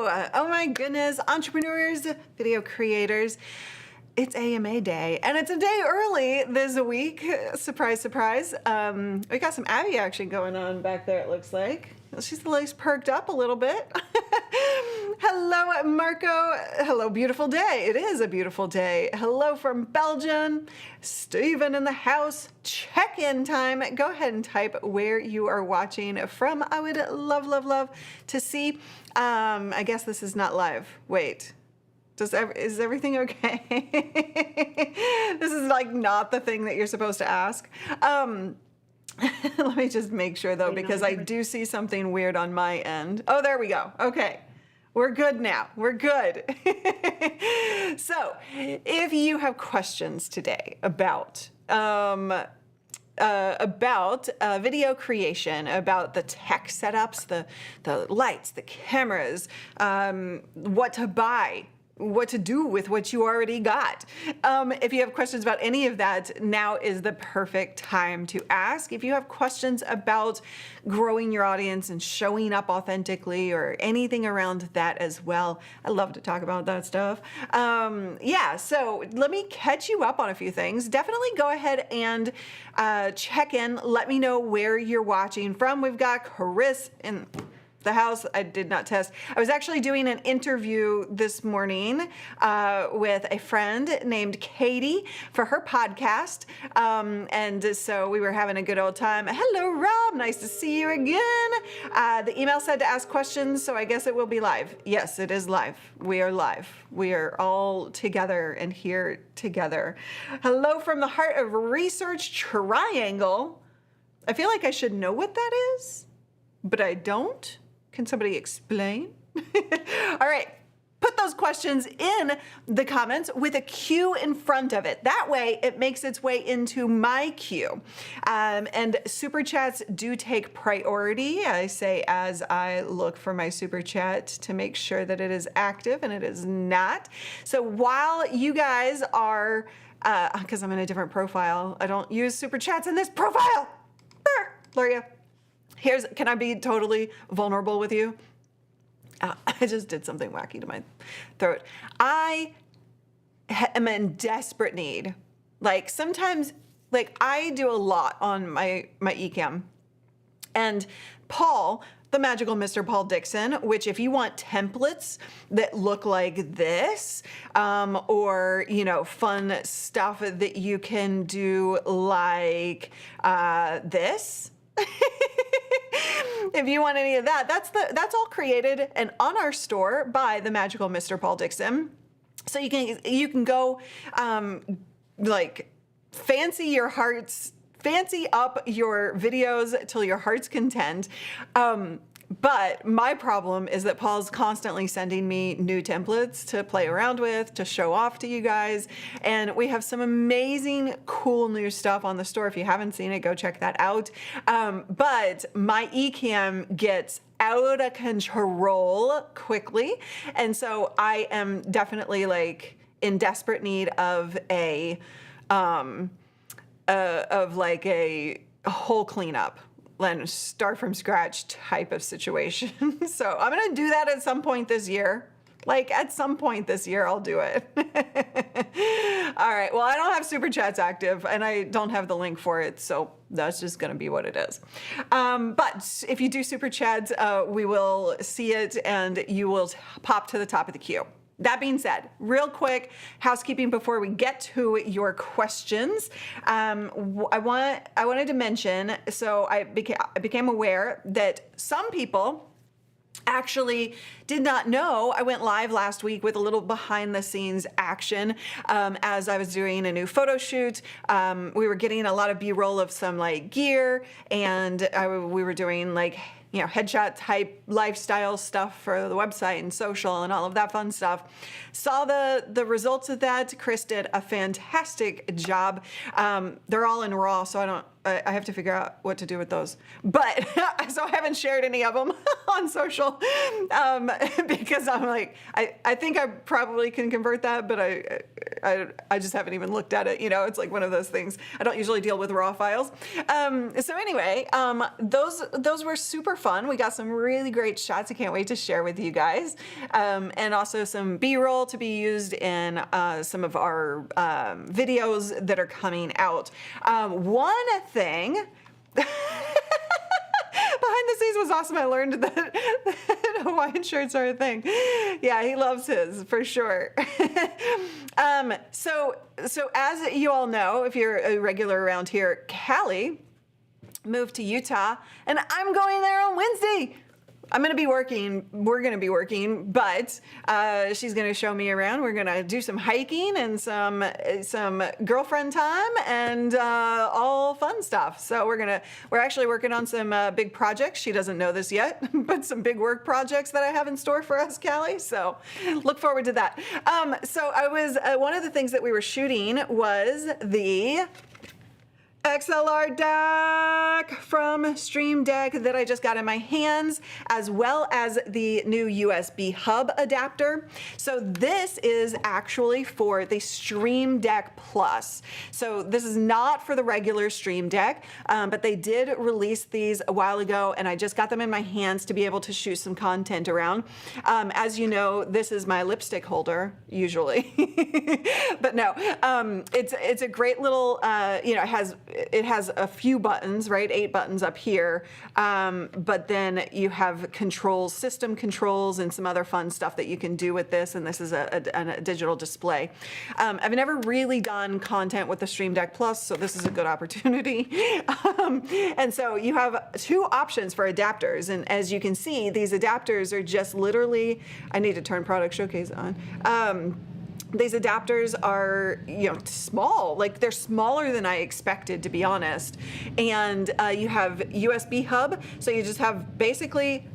Oh my goodness, entrepreneurs, video creators. It's AMA day, and it's a day early this week. Surprise, surprise. We got some Abby action going on back there, it looks like. She's at least perked up a little bit. Hello, Marco. Hello, beautiful day. It is a beautiful day. Hello from Belgium. Stephen in the house. Check-in time. Go ahead and type where you are watching from. I would love to see. I guess this is not live. Wait. Is everything okay? This is like not the thing that you're supposed to ask. Let me just make sure though, because I do see something weird on my end. Oh, there we go. Okay. We're good now. We're good. So if you have questions today about video creation, about the tech setups, the lights, the cameras, what to buy, what to do with what you already got. If you have questions about any of that, now is the perfect time to ask. If you have questions about growing your audience and showing up authentically or anything around that as well, I love to talk about that stuff. Yeah, so let me catch you up on a few things. Definitely go ahead and check in. Let me know where you're watching from. We've got Chris in the house. I did not test. I was actually doing an interview this morning with a friend named Katie for her podcast. And so we were having a good old time. Hello, Rob. Nice to see you again. The email said to ask questions, so I guess it will be live. Yes, it is live. We are live. We are all together and here together. Hello from the heart of Research Triangle. I feel like I should know what that is, but I don't. Can somebody explain? All right, put those questions in the comments with a Q in front of it. That way it makes its way into my queue. And super chats do take priority. I say as I look for my super chat to make sure that it is active, and it is not. So while you guys are, because I'm in a different profile, I don't use super chats in this profile. Gloria. Can I be totally vulnerable with you? I just did something wacky to my throat. I am in desperate need. Like sometimes, like I do a lot on my Ecamm. And Paul, the magical Mr. Paul Dixon, which if you want templates that look like this, or, you know, fun stuff that you can do like this, if you want any of that, that's all created and on our store by the magical Mr. Paul Dixon. So you can go like fancy up your videos till your heart's content. But my problem is that Paul's constantly sending me new templates to play around with, to show off to you guys. And we have some amazing, cool new stuff on the store. If you haven't seen it, go check that out. But my Ecamm gets out of control quickly. And so I am definitely like in desperate need of a whole cleanup and start from scratch type of situation. So I'm gonna do that at some point this year. Like at some point this year, I'll do it. All right, well, I don't have super chats active and I don't have the link for it. So that's just gonna be what it is. But if you do super chats, we will see it and you will pop to the top of the queue. That being said, real quick housekeeping before we get to your questions. I wanted to mention, so I became aware that some people actually did not know I went live last week with a little behind the scenes action as I was doing a new photo shoot. We were getting a lot of B-roll of some like gear, and we were doing like, you know, headshot type lifestyle stuff for the website and social and all of that fun stuff. Saw the results of that. Chris did a fantastic job. They're all in RAW, so I have to figure out what to do with those. But so I haven't shared any of them on social because I'm like, I think I probably can convert that, but I just haven't even looked at it. You know, it's like one of those things. I don't usually deal with raw files. So anyway, those were super fun. We got some really great shots. I can't wait to share with you guys. And also some B-roll to be used in some of our videos that are coming out. One thing behind the scenes was awesome. I learned that Hawaiian shirts are a thing. Yeah, he loves his for sure. So as you all know, if you're a regular around here, Callie moved to Utah, and I'm going there on Wednesday. I'm going to be working, we're going to be working, but she's going to show me around. We're going to do some hiking and some girlfriend time and all fun stuff. So we're actually working on some big projects. She doesn't know this yet, but some big work projects that I have in store for us, Callie. So look forward to that. So I was, one of the things that we were shooting was the XLR Dock from Stream Deck that I just got in my hands, as well as the new USB Hub adapter. So this is actually for the Stream Deck Plus. So this is not for the regular Stream Deck, but they did release these a while ago, and I just got them in my hands to be able to shoot some content around. As you know, this is my lipstick holder, usually. But no, it's a great little, you know, it has a few buttons, right? 8 buttons up here. But then you have controls, system controls, and some other fun stuff that you can do with this. And this is a digital display. I've never really done content with the Stream Deck Plus, so this is a good opportunity. And so you have 2 options for adapters. And as you can see, these adapters are just literally, I need to turn Product Showcase on. These adapters are, you know, small, like they're smaller than I expected, to be honest. And you have USB hub, so you just have basically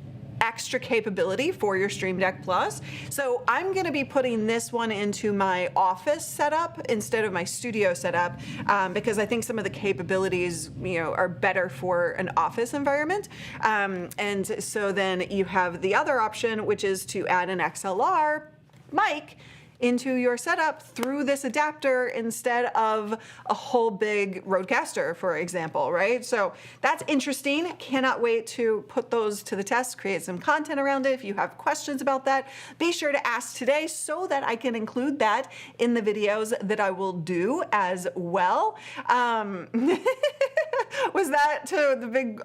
extra capability for your Stream Deck Plus. So I'm going to be putting this one into my office setup instead of my studio setup because I think some of the capabilities, you know, are better for an office environment. And so then you have the other option, which is to add an XLR mic into your setup through this adapter instead of a whole big Rodecaster, for example, right? So that's interesting. Cannot wait to put those to the test, create some content around it. If you have questions about that, be sure to ask today so that I can include that in the videos that I will do as well. Was that to the big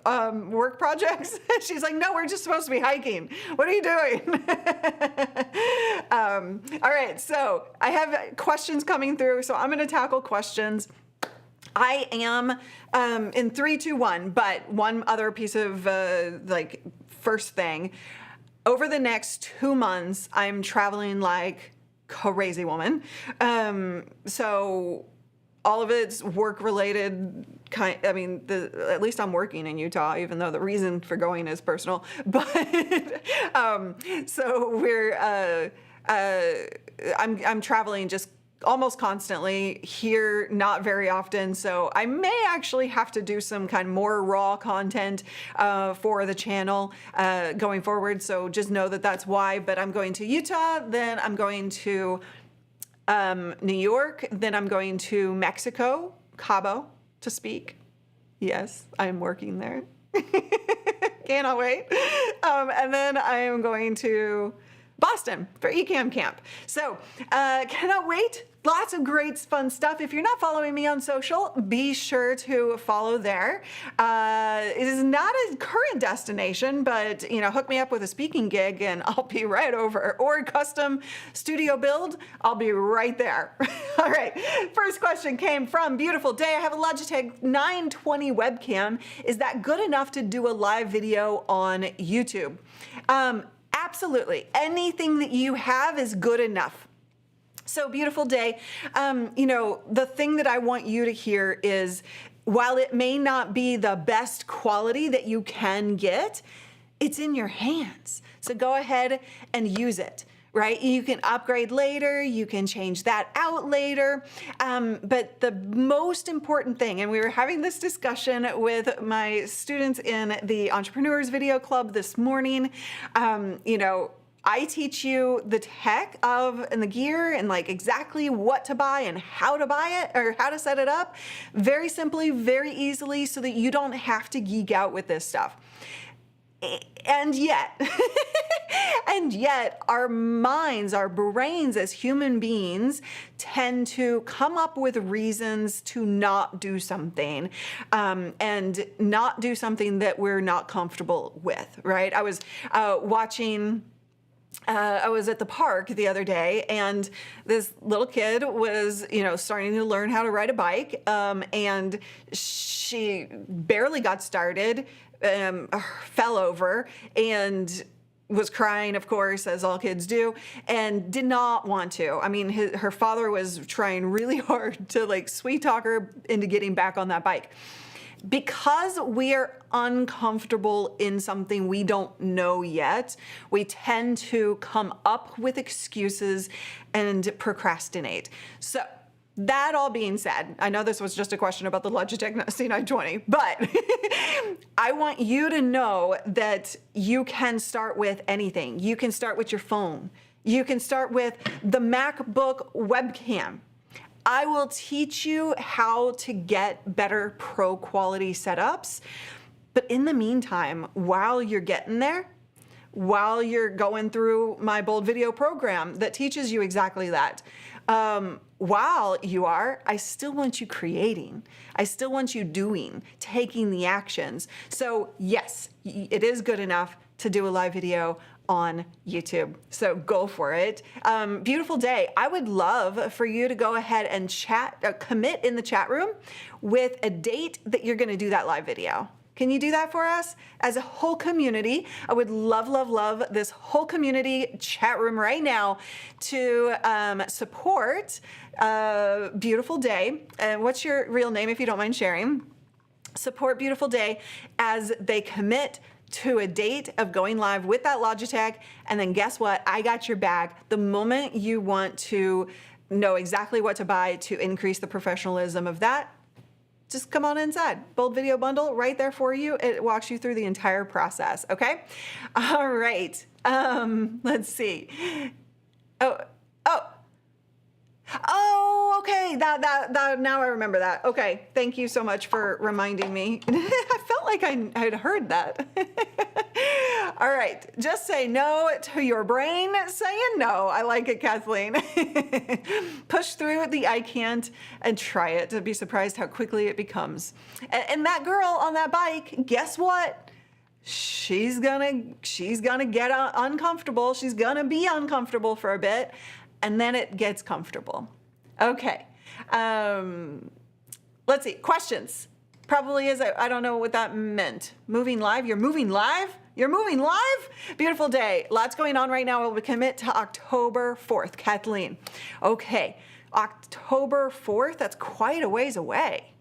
work projects? She's like, no, we're just supposed to be hiking. What are you doing? All right, so I have questions coming through, so I'm going to tackle questions. I am in 3, 2, 1, but one other piece of like first thing. Over the next 2 months, I'm traveling like crazy woman. So all of it's work related. I mean, at least I'm working in Utah, even though the reason for going is personal. But so we're I'm traveling just almost constantly here, not very often. So I may actually have to do some kind of more raw content for the channel going forward. So just know that that's why. But I'm going to Utah, then I'm going to New York, then I'm going to Mexico, Cabo, to speak. Yes, I am working there. Cannot wait. And then I am going to Boston for Ecamm camp. So cannot wait. Lots of great fun stuff. If you're not following me on social, be sure to follow there. It is not a current destination, but you know, hook me up with a speaking gig and I'll be right over. Or custom studio build, I'll be right there. All right, first question came from Beautiful Day. I have a Logitech 920 webcam. Is that good enough to do a live video on YouTube? Absolutely. Anything that you have is good enough. So Beautiful Day, you know, the thing that I want you to hear is, while it may not be the best quality that you can get, it's in your hands. So go ahead and use it, right? You can upgrade later, you can change that out later. But the most important thing, and we were having this discussion with my students in the Entrepreneurs Video Club this morning, I teach you the tech and the gear and like exactly what to buy and how to buy it or how to set it up very simply, very easily so that you don't have to geek out with this stuff. And yet, our minds, our brains as human beings tend to come up with reasons to not do something and not do something that we're not comfortable with, right? I was I was at the park the other day, and this little kid was, starting to learn how to ride a bike, and she barely got started, fell over, and was crying, of course, as all kids do, and did not want to. I mean, her father was trying really hard to like sweet talk her into getting back on that bike. Because we are uncomfortable in something we don't know yet, we tend to come up with excuses and procrastinate. So that all being said, I know this was just a question about the Logitech C920, but I want you to know that you can start with anything. You can start with your phone. You can start with the MacBook webcam. I will teach you how to get better pro quality setups. But in the meantime, while you're getting there, while you're going through my Bold Video program that teaches you exactly that, while you are, I still want you creating. I still want you doing, taking the actions. So yes, it is good enough to do a live video on YouTube. So go for it. Beautiful day. I would love for you to go ahead and commit in the chat room with a date that you're going to do that live video. Can you do that for us? As a whole community, I would love, love, love this whole community chat room right now to support Beautiful Day. And what's your real name, if you don't mind sharing? Support Beautiful Day as they commit to a date of going live with that Logitech, and then guess what? I got your back. The moment you want to know exactly what to buy to increase the professionalism of that, just come on inside. Bold Video Bundle right there for you. It walks you through the entire process, okay? All right, let's see. Oh, okay, that now I remember that. Okay, thank you so much for reminding me. I felt like I'd heard that. All right, just say no to your brain saying no. I like it, Kathleen. Push through the I can't and try it to be surprised how quickly it becomes. And that girl on that bike, guess what? She's gonna get uncomfortable. She's gonna be uncomfortable for a bit. And then it gets comfortable. Okay, let's see, questions. Probably is, I don't know what that meant. Moving live, you're moving live? You're moving live? Beautiful day, lots going on right now. We'll commit to October 4th, Kathleen. Okay, October 4th, that's quite a ways away.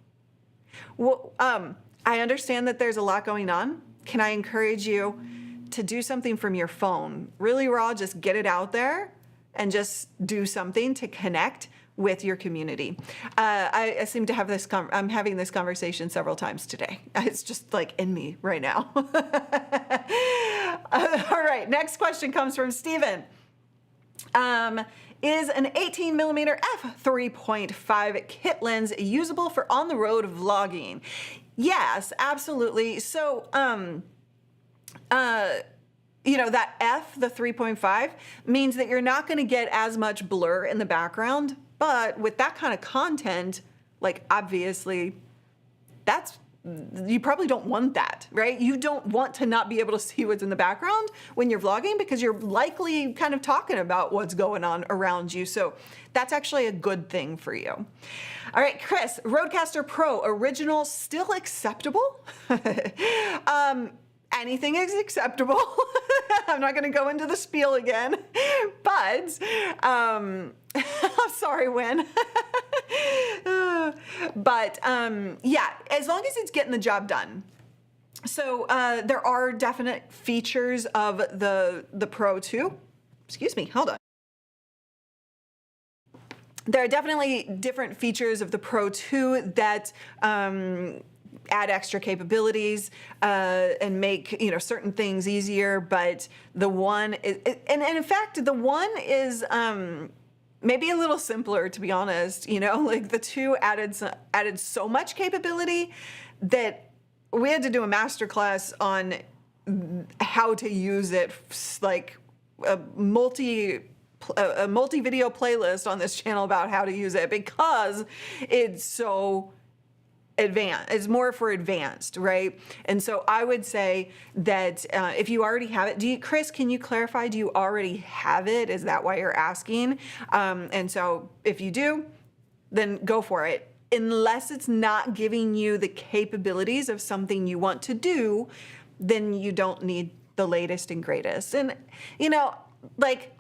Well, I understand that there's a lot going on. Can I encourage you to do something from your phone? Really raw, just get it out there and just do something to connect with your community. I seem to have this, I'm having this conversation several times today. It's just like in me right now. All right, next question comes from Steven. Is an 18mm f3.5 kit lens usable for on-the-road vlogging? Yes, absolutely. So, that F, the 3.5, means that you're not going to get as much blur in the background. But with that kind of content, like obviously, you probably don't want that, right? You don't want to not be able to see what's in the background when you're vlogging because you're likely kind of talking about what's going on around you. So that's actually a good thing for you. All right, Chris, Rodecaster Pro Original still acceptable? Anything is acceptable. I'm not going to go into the spiel again, but I'm sorry, Win. But yeah, as long as it's getting the job done. So there are definite features of the Pro 2. Excuse me, hold on. there are definitely different features of the Pro 2 that add extra capabilities and make certain things easier. But the one is, and in fact, the one is maybe a little simpler, to be honest. Like the 2 added so much capability that we had to do a masterclass on how to use it, like a multi-video playlist on this channel about how to use it, because it's so advanced. It's more for advanced, right? And so I would say that if you already have it, Chris, can you clarify, do you already have it? Is that why you're asking? And so if you do, then go for it. Unless it's not giving you the capabilities of something you want to do, then you don't need the latest and greatest. And, like,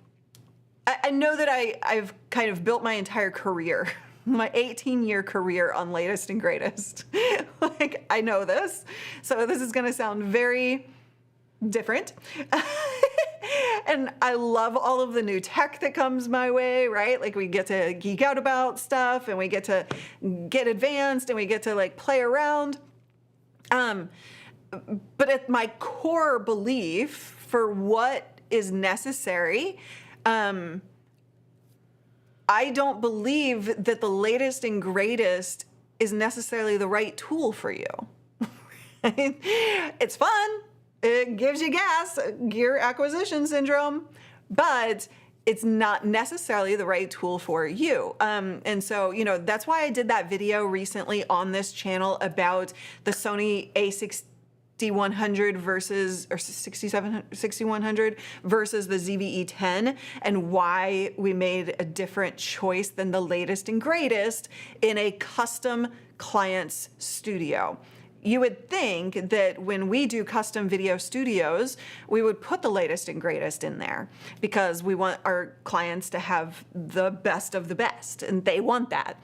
I know that I've kind of built my entire career, my 18-year career on latest and greatest. Like, I know this. So this is going to sound very different. And I love all of the new tech that comes my way, right? Like, we get to geek out about stuff, and we get to get advanced, and we get to, like, play around. But at my core belief for what is necessary, I don't believe that the latest and greatest is necessarily the right tool for you. It's fun. It gives you gas, gear acquisition syndrome, but it's not necessarily the right tool for you. And so, that's why I did that video recently on this channel about the Sony A6100 versus, or 6100 versus the ZVE10, and why we made a different choice than the latest and greatest in a custom client's studio. You would think that when we do custom video studios, we would put the latest and greatest in there because we want our clients to have the best of the best, and they want that.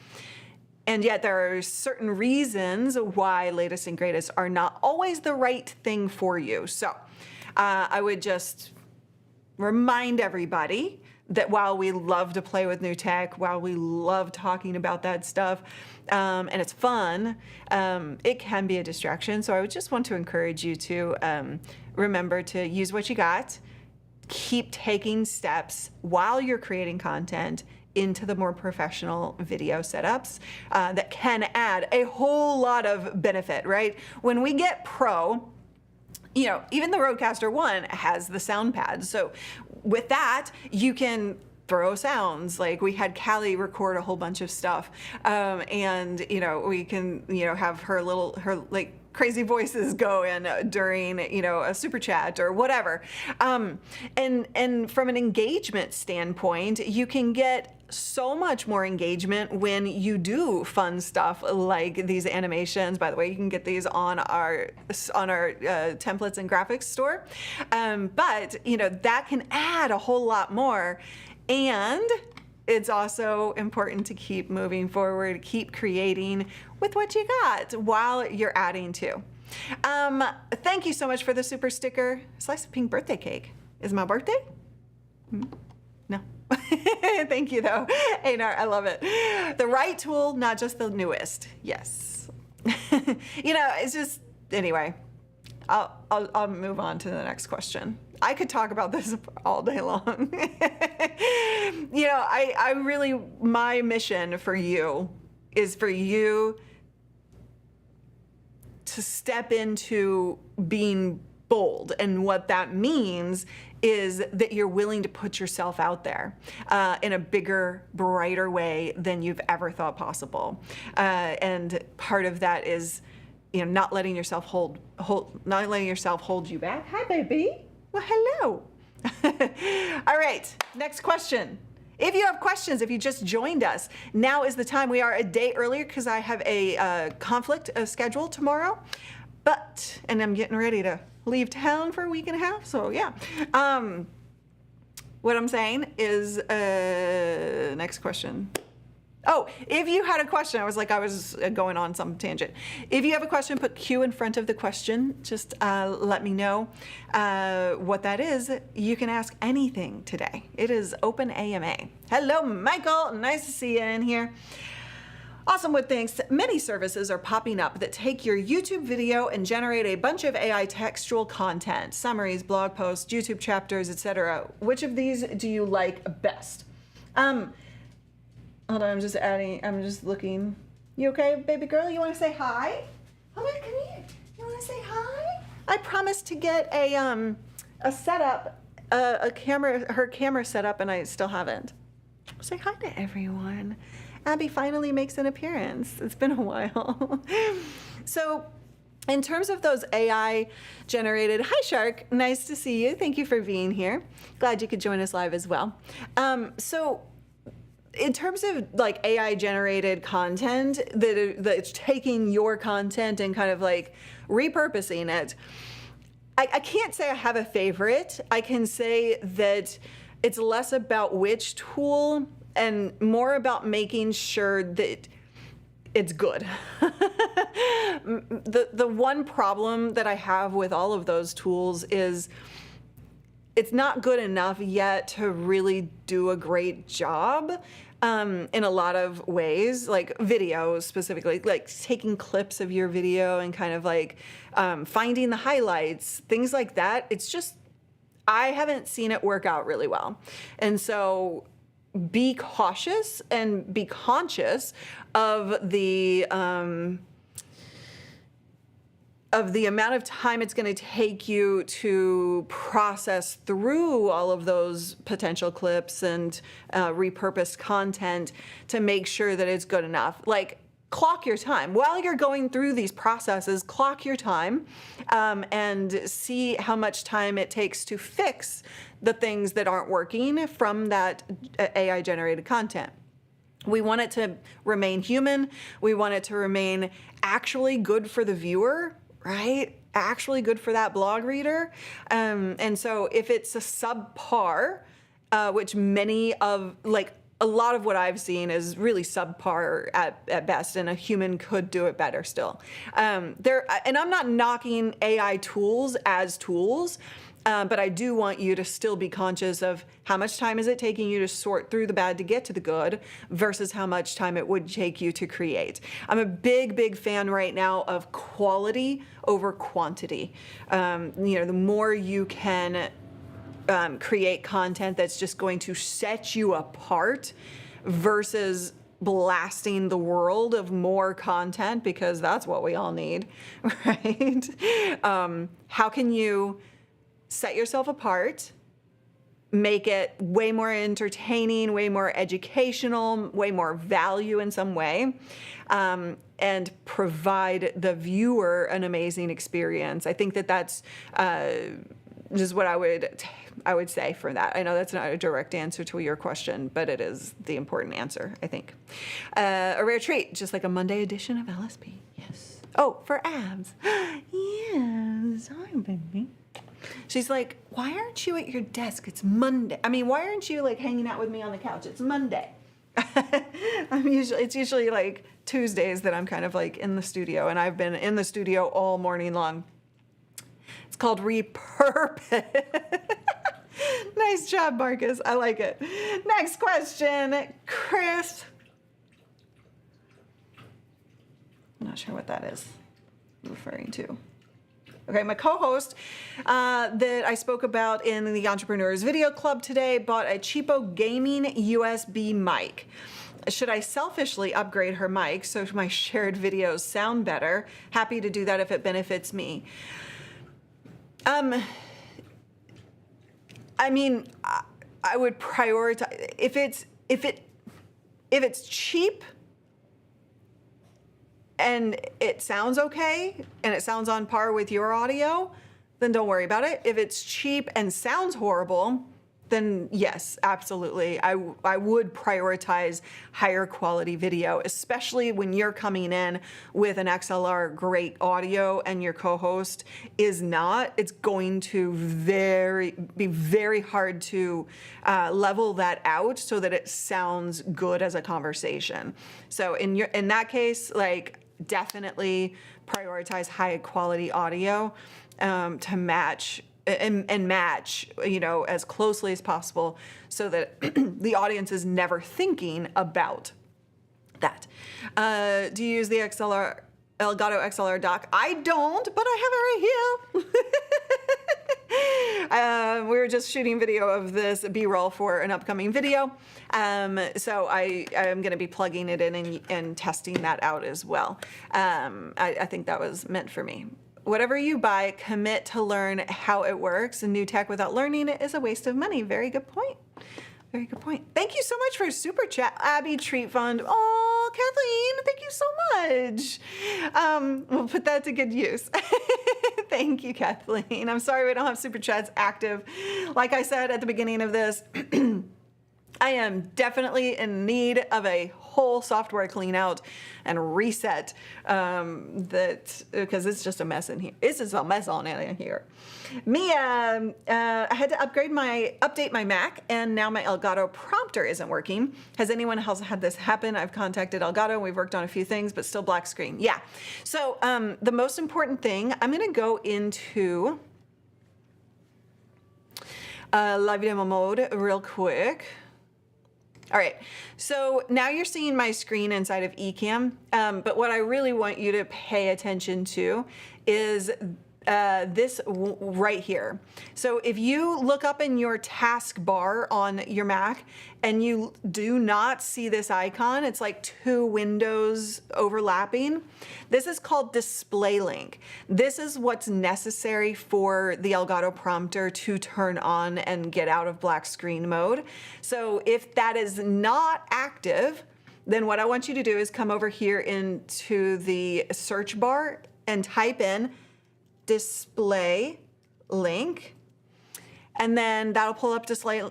And yet there are certain reasons why latest and greatest are not always the right thing for you. So I would just remind everybody that while we love to play with new tech, while we love talking about that stuff, and it's fun, it can be a distraction. So I would just want to encourage you to remember to use what you got, keep taking steps while you're creating content into the more professional video setups that can add a whole lot of benefit, right? When we get pro, even the Rodecaster 1 has the sound pad. So with that, you can throw sounds. Like, we had Callie record a whole bunch of stuff, and we can have her like crazy voices go in during a super chat or whatever. And from an engagement standpoint, you can get so much more engagement when you do fun stuff like these animations. By the way, you can get these on our templates and graphics store. But that can add a whole lot more. And it's also important to keep moving forward, keep creating with what you got while you're adding too. Thank you so much for the super sticker. Slice of pink birthday cake. Is it my birthday? No. Thank you though, Einar, I love it. The right tool, not just the newest. Yes. It's just, anyway, I'll move on to the next question. I could talk about this all day long. I really, my mission for you is for you to step into being bold. And what that means is that you're willing to put yourself out there in a bigger, brighter way than you've ever thought possible. And part of that is, not letting yourself hold you back. Hi, baby. Well, hello. All right, next question. If you have questions, if you just joined us, now is the time. We are a day earlier because I have a conflict scheduled tomorrow, and I'm getting ready to leave town for a week and a half, so yeah. What I'm saying is, next question. Oh, if you had a question, I was going on some tangent. If you have a question, put Q in front of the question. Just let me know what that is. You can ask anything today. It is open AMA. Hello, Michael. Nice to see you in here. Awesome with thanks. Many services are popping up that take your YouTube video and generate a bunch of AI textual content, summaries, blog posts, YouTube chapters, etc. Which of these do you like best? Hold on, I'm just looking. You okay, baby girl? You want to say hi? Come here. You want to say hi? I promised to get a setup, her camera set up, and I still haven't. Say hi to everyone. Abby finally makes an appearance. It's been a while. So, in terms of those AI generated, hi Shark, nice to see you. Thank you for being here. Glad you could join us live as well. So, in terms of like AI generated content that's taking your content and kind of like repurposing it, I can't say I have a favorite. I can say that it's less about which tool and more about making sure that it's good. The one problem that I have with all of those tools is it's not good enough yet to really do a great job in a lot of ways, like videos specifically, like taking clips of your video and kind of like finding the highlights, things like that. It's just, I haven't seen it work out really well. And so be cautious and be conscious of the amount of time it's going to take you to process through all of those potential clips and repurposed content to make sure that it's good enough. Like, clock your time. While you're going through these processes, clock your time and see how much time it takes to fix the things that aren't working from that AI-generated content. We want it to remain human. We want it to remain actually good for the viewer, right? Actually good for that blog reader. And so if it's a subpar, which many of, like, a lot of what I've seen is really subpar at best, and a human could do it better still. And I'm not knocking AI tools as tools, but I do want you to still be conscious of how much time is it taking you to sort through the bad to get to the good versus how much time it would take you to create. I'm a big fan right now of quality over quantity. The more you can create content that's just going to set you apart versus blasting the world of more content, because that's what we all need, right? How can you set yourself apart, make it way more entertaining, way more educational, way more value in some way, and provide the viewer an amazing experience? I think that that's just what I would say for that. I know that's not a direct answer to your question, but it is the important answer, I think. A rare treat, just like a Monday edition of LSP. Yes. Oh, for abs. Yes. Hi, baby. She's like, why aren't you at your desk? It's Monday. I mean, why aren't you like hanging out with me on the couch? It's Monday. It's usually like Tuesdays that I'm kind of like in the studio, and I've been in the studio all morning long. It's called repurpose. Nice job, Marcus. I like it. Next question, Chris. I'm not sure what that is referring to. Okay, my co-host that I spoke about in the Entrepreneurs Video Club today bought a cheapo gaming USB mic. Should I selfishly upgrade her mic so my shared videos sound better? Happy to do that if it benefits me. I mean, I would prioritize if it's cheap and it sounds okay and it sounds on par with your audio, then don't worry about it. If it's cheap and sounds horrible, then yes, absolutely. I would prioritize higher quality video, especially when you're coming in with an XLR great audio and your co-host is not. It's going to be very hard to level that out so that it sounds good as a conversation. So in that case, like, definitely prioritize high quality audio to match and match, you know, as closely as possible so that the audience is never thinking about that. Do you use the Elgato XLR Dock? I don't, but I have it right here. We were just shooting video of this B-roll for an upcoming video. So I am going to be plugging it in and testing that out as well. I think that was meant for me. Whatever you buy, commit to learn how it works. And new tech without learning it is a waste of money. Very good point. Very good point. Thank you so much for super chat, Abby Treat Fund. Oh, Kathleen, thank you so much. We'll put that to good use. Thank you, Kathleen. I'm sorry we don't have super chats active. Like I said at the beginning of this, I am definitely in need of a whole software clean out and reset because it's just a mess in here. It's just a mess on in here. I had to update my Mac, and now my Elgato prompter isn't working. Has anyone else had this happen? I've contacted Elgato. We've worked on a few things, but still black screen. Yeah. So the most important thing, I'm going to go into live demo mode real quick. All right, so now you're seeing my screen inside of Ecamm, but what I really want you to pay attention to is this right here. So if you look up in your taskbar on your Mac and you do not see this icon, it's like two windows overlapping. This is called display link. This is what's necessary for the Elgato prompter to turn on and get out of black screen mode. So if that is not active, then what I want you to do is come over here into the search bar and type in display link, and then that'll pull up display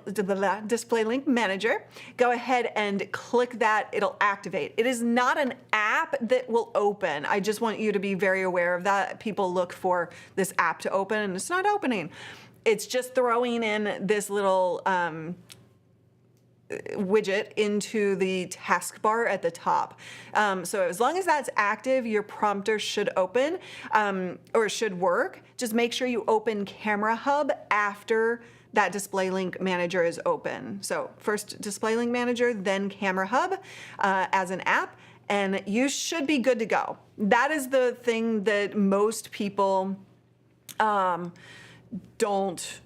link manager. Go ahead and click that. It'll activate. It is not an app that will open. I just want you to be very aware of that. People look for this app to open and it's not opening. It's just throwing in this little widget into the taskbar at the top. So as long as that's active, your prompter should open or should work. Just make sure you open Camera Hub after that display link manager is open. So first display link manager, then Camera Hub as an app, and you should be good to go. That is the thing that most people don't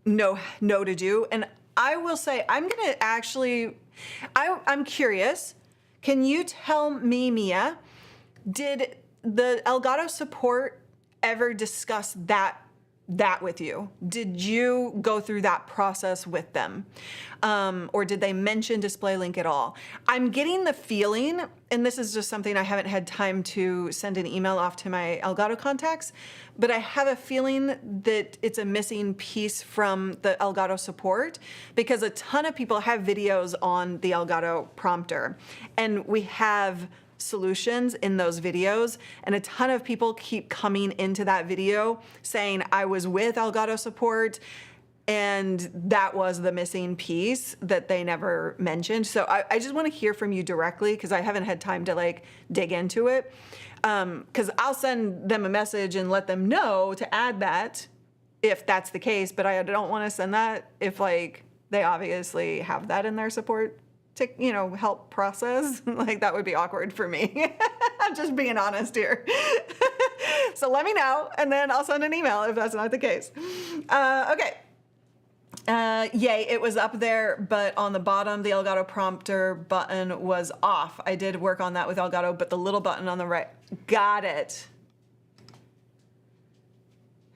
know to do. And I will say, I'm going to actually, I'm curious. Can you tell me, Mia, did the Elgato support ever discuss that with you? Did you go through that process with them? Or did they mention display link at all? I'm getting the feeling, and this is just something I haven't had time to send an email off to my Elgato contacts, but I have a feeling that it's a missing piece from the Elgato support because a ton of people have videos on the Elgato prompter, and we have solutions in those videos, and a ton of people keep coming into that video saying, I was with Elgato support, and that was the missing piece that they never mentioned. So I just want to hear from you directly because I haven't had time to like dig into it. Because I'll send them a message and let them know to add that if that's the case, but I don't want to send that if like they obviously have that in their support to, you know, help process. Like that would be awkward for me. I'm just being honest here. So let me know and then I'll send an email if that's not the case. Okay. Yay, it was up there, but on the bottom, the Elgato prompter button was off. I did work on that with Elgato, but the little button on the right, got it.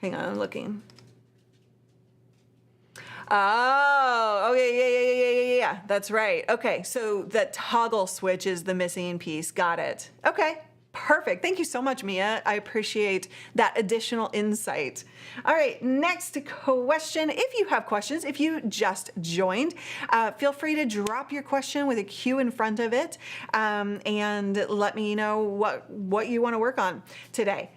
Hang on, I'm looking. Oh, okay, yeah, that's right. Okay, so that toggle switch is the missing piece, got it. Okay, Perfect. Thank you so much, Mia. I appreciate that additional insight. All right, next question. If you have questions, if you just joined, feel free to drop your question with a Q in front of it, and let me know what you want to work on today.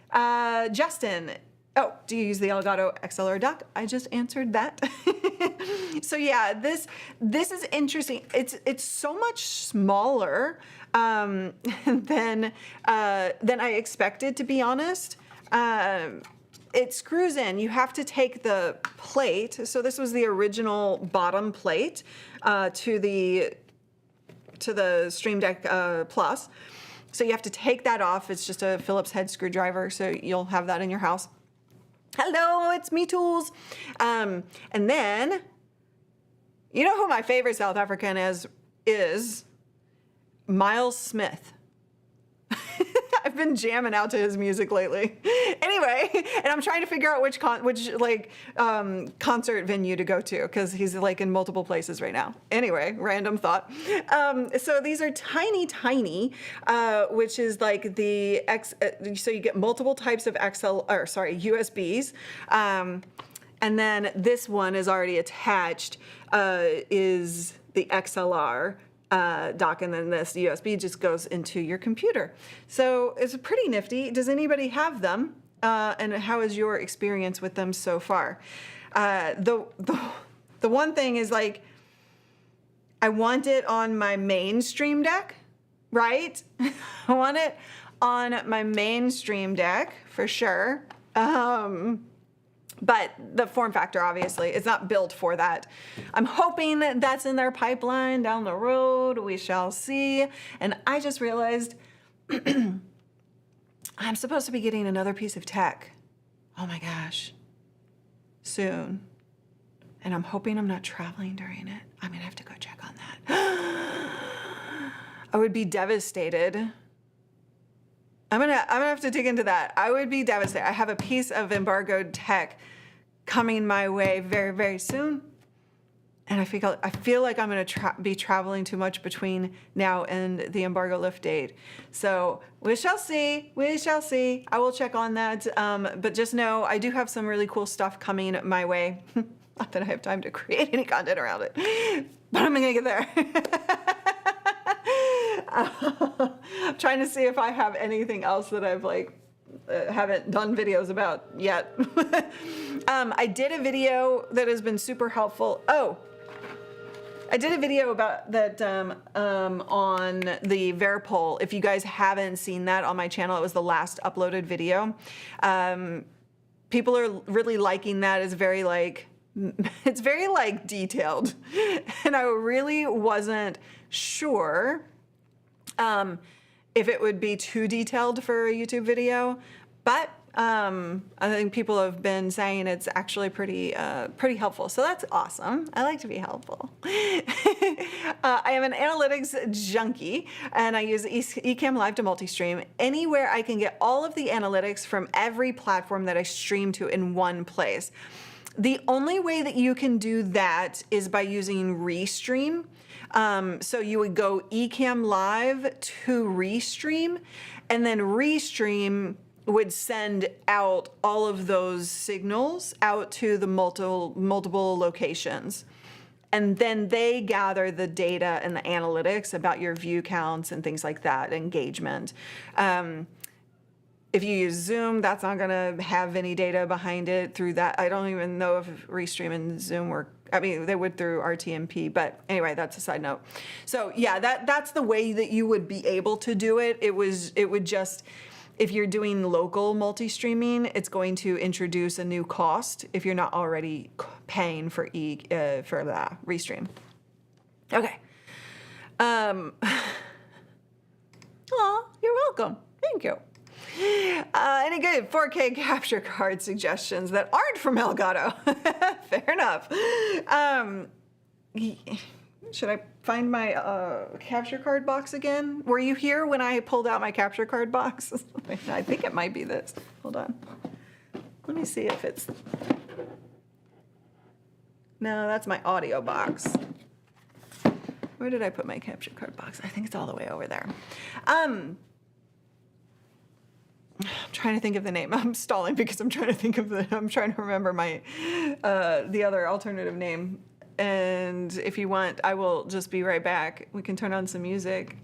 Justin, oh, do you use the Elgato XLR Dock? I just answered that. So yeah, this is interesting. It's so much smaller than I expected, to be honest. It screws in. You have to take the plate. So this was the original bottom plate to the Stream Deck Plus. So you have to take that off. It's just a Phillips head screwdriver, so you'll have that in your house. Hello, it's me, Tools. And then, you know who my favorite South African is? Miles Smith. I've been jamming out to his music lately. Anyway, and I'm trying to figure out which concert venue to go to, because he's like in multiple places right now. Anyway, random thought. So these are tiny, which is like so you get multiple types of USBs. And then this one is already attached, is the XLR dock, and then this USB just goes into your computer. So it's pretty nifty. Does anybody have them? And how is your experience with them so far? The one thing is, like, I want it on my main Stream Deck, right? I want it on my main Stream Deck for sure. But the form factor, obviously, it's not built for that. I'm hoping that's in their pipeline down the road. We shall see. And I just realized I'm supposed to be getting another piece of tech. Oh my gosh. Soon. And I'm hoping I'm not traveling during it. I'm going to have to go check on that. I would be devastated. I'm gonna have to dig into that. I would be devastated. I have a piece of embargoed tech coming my way very, very soon, and I feel like I'm gonna be traveling too much between now and the embargo lift date. So we shall see. We shall see. I will check on that. But just know I do have some really cool stuff coming my way. Not that I have time to create any content around it, but I'm gonna get there. I'm trying to see if I have anything else that I've haven't done videos about yet. I did a video that has been super helpful. Oh, I did a video about that on the Veripol. If you guys haven't seen that on my channel, it was the last uploaded video. People are really liking that. It's very detailed, and I really wasn't sure if it would be too detailed for a YouTube video, but I think people have been saying it's actually pretty helpful. So that's awesome. I like to be helpful. I am an analytics junkie, and I use Ecamm Live to multi-stream. Anywhere I can get all of the analytics from every platform that I stream to in one place. The only way that you can do that is by using Restream. So you would go Ecamm Live to Restream, and then Restream would send out all of those signals out to the multiple locations. And then they gather the data and the analytics about your view counts and things like that, engagement. If you use Zoom, that's not going to have any data behind it through that. I don't even know if Restream and Zoom work. I mean, they would through RTMP, but anyway, that's a side note. So yeah, that's the way that you would be able to do it. It would just, if you're doing local multi-streaming, it's going to introduce a new cost if you're not already paying for Restream. Okay. Aw, you're welcome. Thank you. Any good 4K capture card suggestions that aren't from Elgato? Fair enough. Should I find my capture card box again? Were you here when I pulled out my capture card box? I think it might be this. Hold on. Let me see if it's... No, that's my audio box. Where did I put my capture card box? I think it's all the way over there. trying to think of the name. I'm stalling because I'm trying to remember my, the other alternative name. And if you want, I will just be right back. We can turn on some music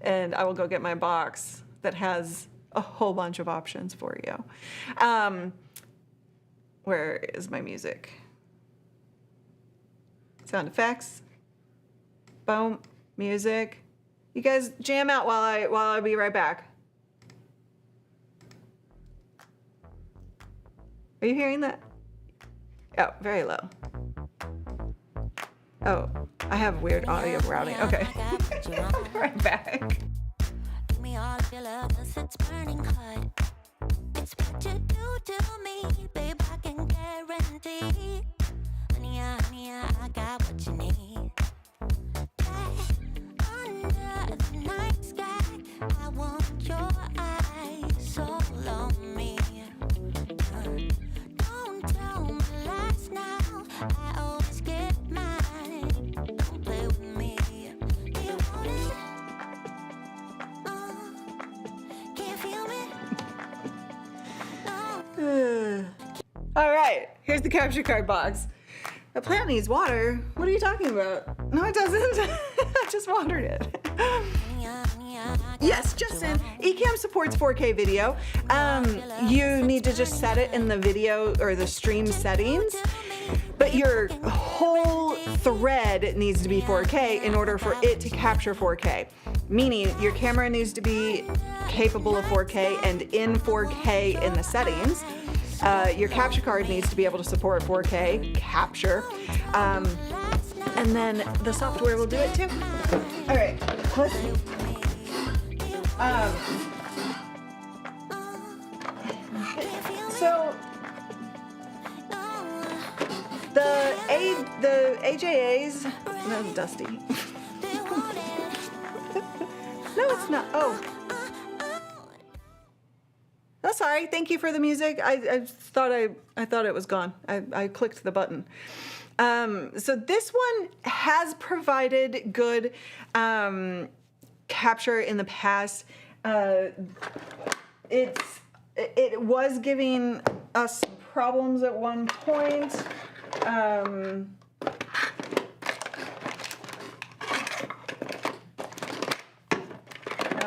and I will go get my box that has a whole bunch of options for you. Where is my music? Sound effects. Boom. Music. You guys jam out while I be right back. Are you hearing that? Oh, very low. Oh, I have weird audio routing. Okay. I'll be right back. Give me all of your love, 'cause it's burning hot. It's what you do to me, babe, I can guarantee. Honey, I got what you need. Under the night sky, I want your eyes all on me. Don't tell me lies now, I always get mine. Don't play with me. Do you want it? Can't feel me? No. All right, here's the capture card box. The plant needs water. What are you talking about? No, it doesn't. I just watered it. Yes, Justin, Ecamm supports 4K video. You need to just set it in the video or the stream settings, but your whole thread needs to be 4K in order for it to capture 4K. Meaning your camera needs to be capable of 4K and in 4K in the settings. Your capture card needs to be able to support 4K capture. And then the software will do it too. All right, let's see. So the AJAs, that's Dusty. No, it's not. Oh, sorry. Thank you for the music. I thought it was gone. I clicked the button. So this one has provided good capture in the past. It was giving us problems at one point.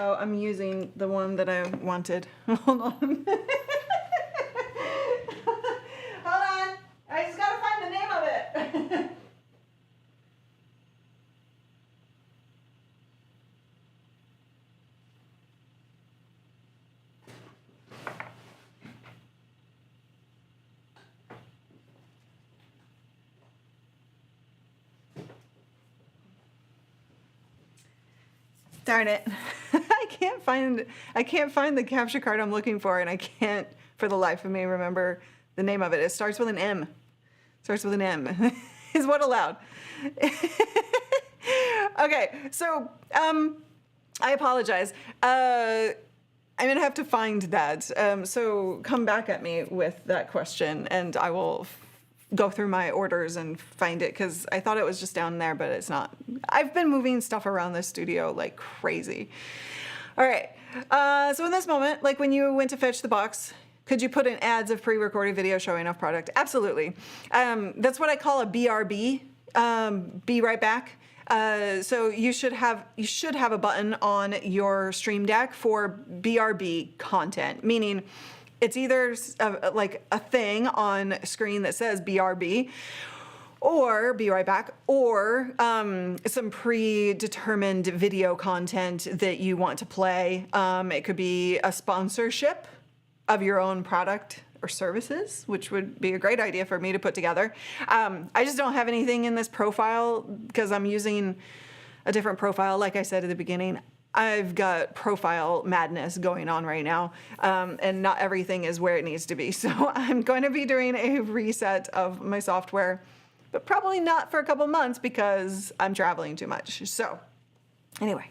Oh, I'm using the one that I wanted. Hold on. Hold on. I just gotta find the name of it. Darn it. I can't find the capture card I'm looking for, and I can't for the life of me remember the name of it. It starts with an M. Starts with an M. Is what allowed. Okay, so I apologize. I'm gonna have to find that. So come back at me with that question, and I will go through my orders and find it, because I thought it was just down there, but it's not. I've been moving stuff around the studio like crazy. All right, so in this moment, like when you went to fetch the box, could you put in ads of pre-recorded video showing off product? Absolutely. That's what I call a BRB, be right back. So you should have a button on your Stream Deck for BRB content, meaning it's either like a thing on screen that says BRB, or be right back, or some predetermined video content that you want to play. It could be a sponsorship of your own product or services, which would be a great idea for me to put together. I just don't have anything in this profile because I'm using a different profile. Like I said at the beginning, I've got profile madness going on right now, and not everything is where it needs to be. So I'm going to be doing a reset of my software, but probably not for a couple months because I'm traveling too much. So anyway,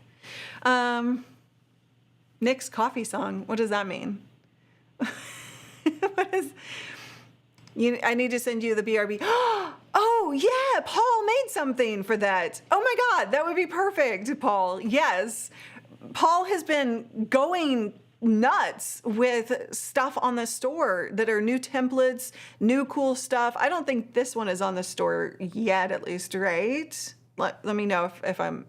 Nick's coffee song, what does that mean? I need to send you the BRB. Oh yeah, Paul made something for that. Oh my God, that would be perfect, Paul. Yes, Paul has been going nuts with stuff on the store that are new templates, new cool stuff. I don't think this one is on the store yet, at least, right? Let me know if I'm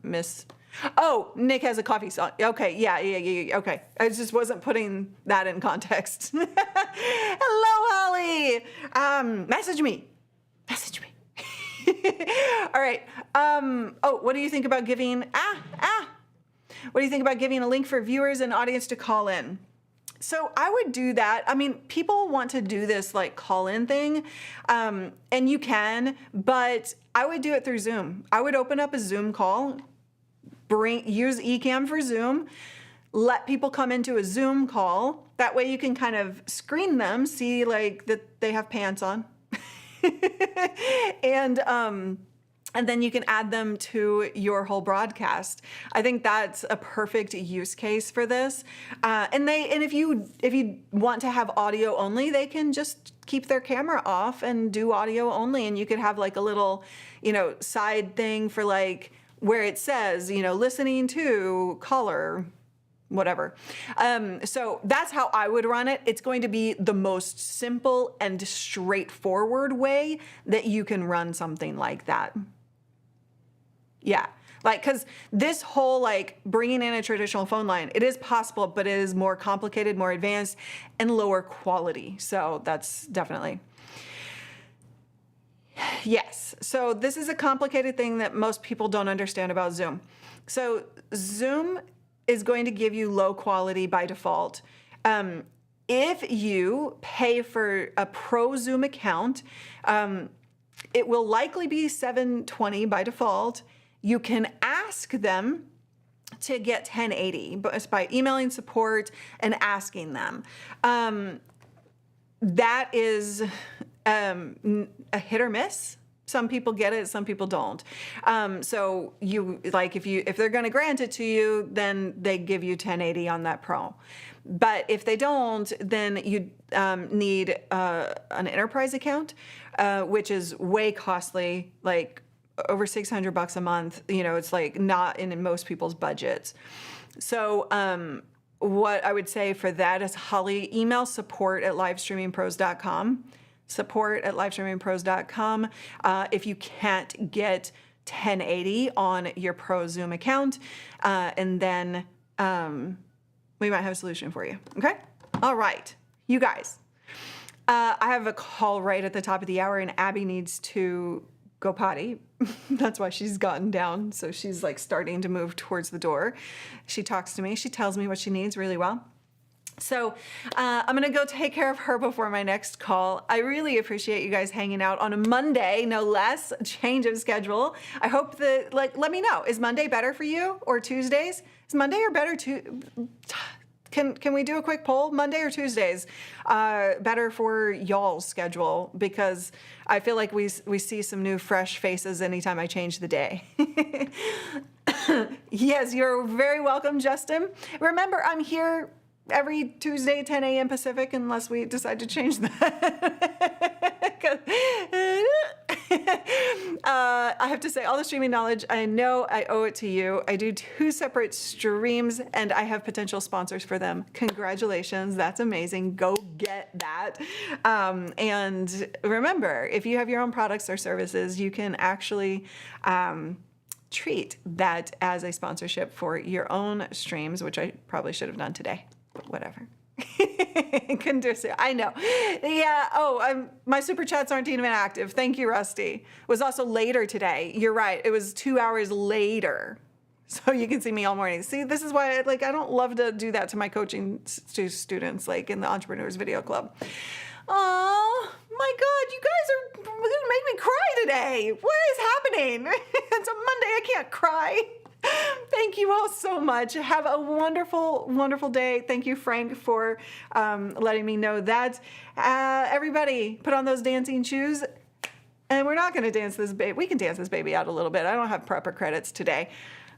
Oh, Nick has a coffee song. Okay, yeah, okay. I just wasn't putting that in context. Hello, Holly. Message me. All right. What do you think about giving, what do you think about giving a link for viewers and audience to call in? So I would do that. I mean, people want to do this like call-in thing, and you can, but I would do it through Zoom. I would open up a Zoom call, use Ecamm for Zoom, let people come into a Zoom call. That way you can kind of screen them, see like that they have pants on. And then you can add them to your whole broadcast. I think that's a perfect use case for this. And if you want to have audio only, they can just keep their camera off and do audio only. And you could have like a little, side thing for like where it says, listening to caller, whatever. So that's how I would run it. It's going to be the most simple and straightforward way that you can run something like that. Yeah, because this whole bringing in a traditional phone line, it is possible, but it is more complicated, more advanced, and lower quality. So that's definitely. Yes, so this is a complicated thing that most people don't understand about Zoom. So Zoom is going to give you low quality by default. If you pay for a pro Zoom account, it will likely be 720 by default. You can ask them to get 1080 by emailing support and asking them. That is a hit or miss. Some people get it, some people don't. So if they're going to grant it to you, then they give you 1080 on that pro. But if they don't, then you need an enterprise account, which is way costly, like over $600 a month. It's like not in most people's budgets. So what I would say for that is, Holly, email support@livestreamingpros.com. support@livestreamingpros.com. If you can't get 1080 on your pro Zoom account, and then we might have a solution for you. Okay? All right, you guys. I have a call right at the top of the hour, and Abby needs to go potty. That's why she's gotten down. So she's starting to move towards the door. She talks to me. She tells me what she needs really well. So I'm going to go take care of her before my next call. I really appreciate you guys hanging out on a Monday, no less, change of schedule. I hope that, let me know. Is Monday better for you or Tuesdays? Is Monday or better Can we do a quick poll? Monday or Tuesdays better for y'all's schedule? Because I feel like we see some new fresh faces anytime I change the day. Yes, you're very welcome, Justin. Remember, I'm here every Tuesday, 10 a.m. Pacific, unless we decide to change that. I have to say, all the streaming knowledge, I know I owe it to you. I do 2 separate streams, and I have potential sponsors for them. Congratulations. That's amazing. Go get that. And remember, if you have your own products or services, you can actually treat that as a sponsorship for your own streams, which I probably should have done today. Whatever. Couldn't do it. I know. Yeah. My super chats aren't even active. Thank you, Rusty. It was also later today. You're right. It was 2 hours later. So you can see me all morning. See, this is why I don't love to do that to my coaching students, in the Entrepreneurs Video Club. Oh my God, you guys are going to make me cry today. What is happening? It's a Monday. I can't cry. Thank you all so much. Have a wonderful, wonderful day. Thank you, Frank, for letting me know that. Everybody, put on those dancing shoes. And we're not going to dance this baby. We can dance this baby out a little bit. I don't have proper credits today.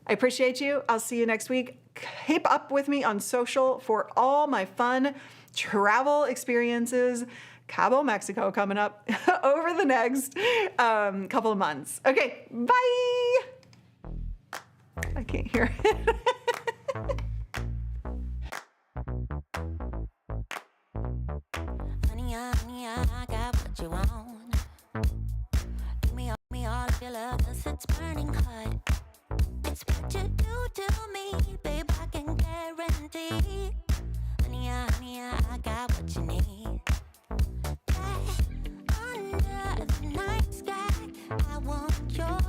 I appreciate you. I'll see you next week. Keep up with me on social for all my fun travel experiences. Cabo, Mexico coming up over the next couple of months. Okay, bye. I can't hear it. honey, I got what you want. Give me all of your love, 'cause it's burning hot. It's what you do to me, babe, I can guarantee. Honey, I got what you need. Under the night sky, I want your